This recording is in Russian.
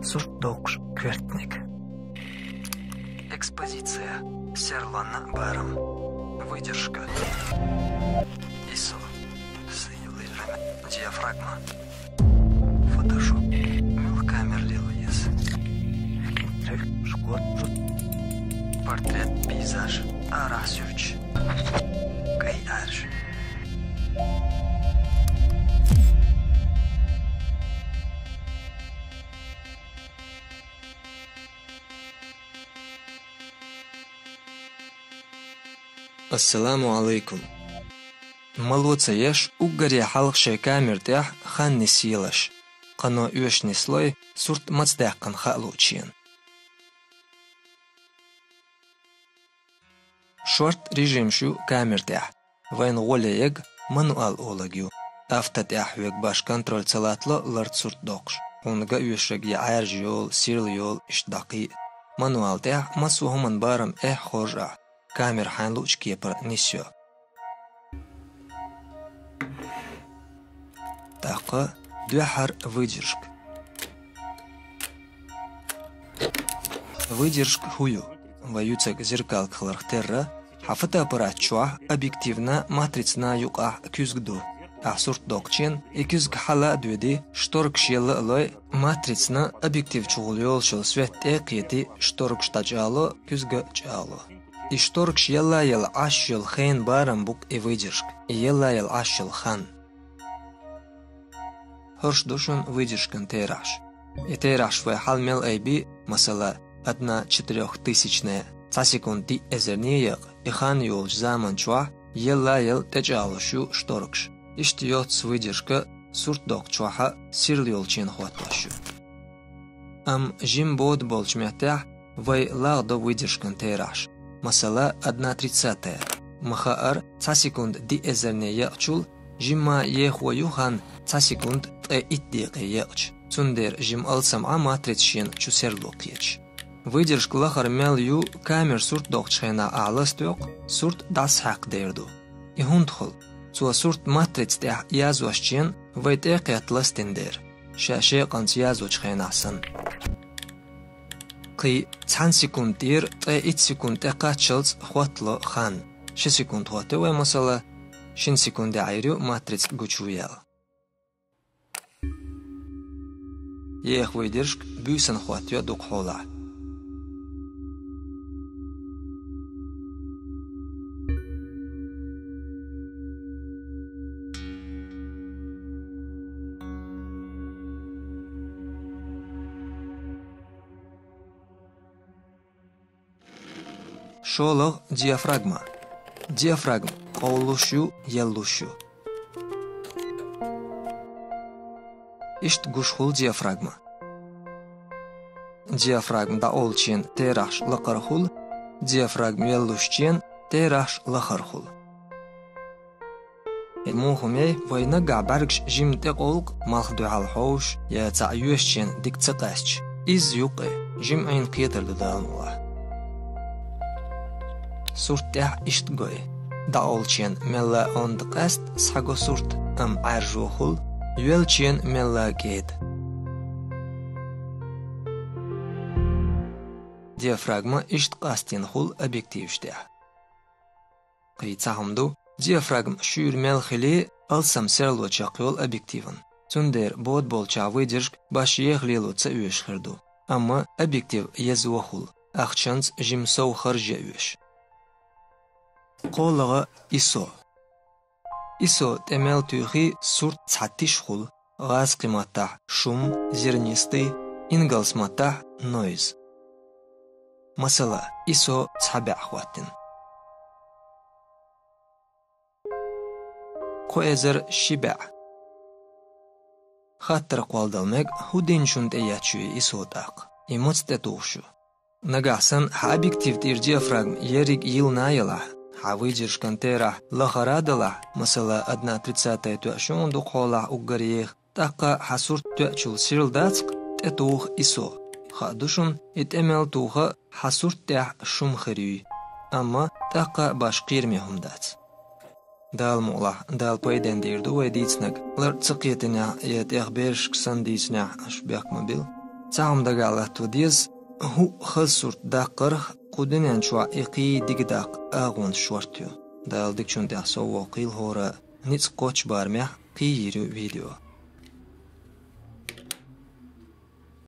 Сурт докш квертник. Экспозиция. Серлана Барам. Выдержка. ISO. Диафрагма. Фотошоп. Мелкамер Лилуис. Портрет, пейзаж. Арасюч. Кайарж. Ассаламу алейкум. Малоца еш уггари халк шейка миртях хан несилаш. Қано юш неслой сурт мацдахкан халучиен. Шорт режим шу камертях. Вайн голеег мануал олагю. Автотях вег баш контроль целатло ларт сурт докш. Онга юшег я айрж йол, сирл йол ишдаки. Мануал тях масухуман барам хожа. Камер ханлуч кепер несё. Тақа двяхар выдержка. Выдержка хую. Ваюцак зеркал кхлархтерра. Хафата аппаратчуа объективна матрицна юqa күзгду. Сурт докчен икүзг хала дуэди шторк шелла лой матрицна объектив чугулёл шел свет экети шторк штачало күзга чало. И шторк шелла ел ашел хейн барам бук и выдержка. Ела ел ашел хан. Хорш душун выдержкан тейраш. И тейраш в халмел айби масала 1/4000 за секунди эзерниег и хан юлж заман чуа ела ел течалушу шторкш. Иштиот с выдержка сурт док чуаха сирл юлчин хватлашу. Жим бод болчмятях вай лагдо выдержкан тейраш. Масала 1/30. Махаар за секунд ди эзерниег чул жимма ехваю хан за секунд итдиqe yeqch. Цундер жим алсам матрицшин чусерлокеч. Выдержка лахар мелю камер сурт докчхена аластёк сурт дас хак дерду. И хундхол цуа сурт матриц тях язвашчен вайтеqe атластендер. Шаше qanц язвачхенасан. Qi 10 секундир 3 секунд эқачылц хватло хан. 6 секунд хватывай масала 6 секунды айрю матриц гучуял. Ех выдержк бюсэн хватё дукхола. Шолог диафрагма. Диафрагм қаулушу еллушу. Ишт гушхул диафрагма. Диафрагм да олчен тераш лақархул. Диафрагм еллушчен тераш лақархул. Мухумей вайна габаргш жим теқолк малхду алхош я цаюшчен дикцеқасч. Из юқы жим айн қетерлі далмуа. Суртях ишт гой. Да олчен мелла ондқаст саго сурт айржухул. Юэлчен мелла гейд. Диафрагма ишт қастен хул объективштях. Қийцахымду диафрагм шүр мелхили алсам серло чақйол объективен. Цундер бод болча выдержк баш ехлилуца уешхерду. Амма объектив езвохул. Ахчанц жимсоу харжа уеш. Қолыға ISO. ISO темел тюхи сурт цатишхул. Газ климатах шум, зернистый, ингалсматах нойз. Масала ISO цабяхватин. Коэзер шибях. Хаттар қуалдалмег худиншунт эячуи ISO-тақ. Эмоцте тухшу. Нагасан объектив тир диафрагм ерик ил найла. Выдержкан тера лахарадала масала 1/30 туашун духола уггариех тақа хасурт туачул сирилдацк тетух ISO. Хадушун итэмэл туха хасурт тях шум хири. Амма тақа башқир мехумдац. Дал мула дал пайден дирду вайдицнак лар цықетиня ят эхбершк сандицня ашбяк мобил. تعم دقالت وديز هو خلصورت داقر قدنان شوع إقي دقداق آغون شورتيو دال ديكشون دي أحسو وقيل هورا نيتس قوش بارميح قييرو فيديو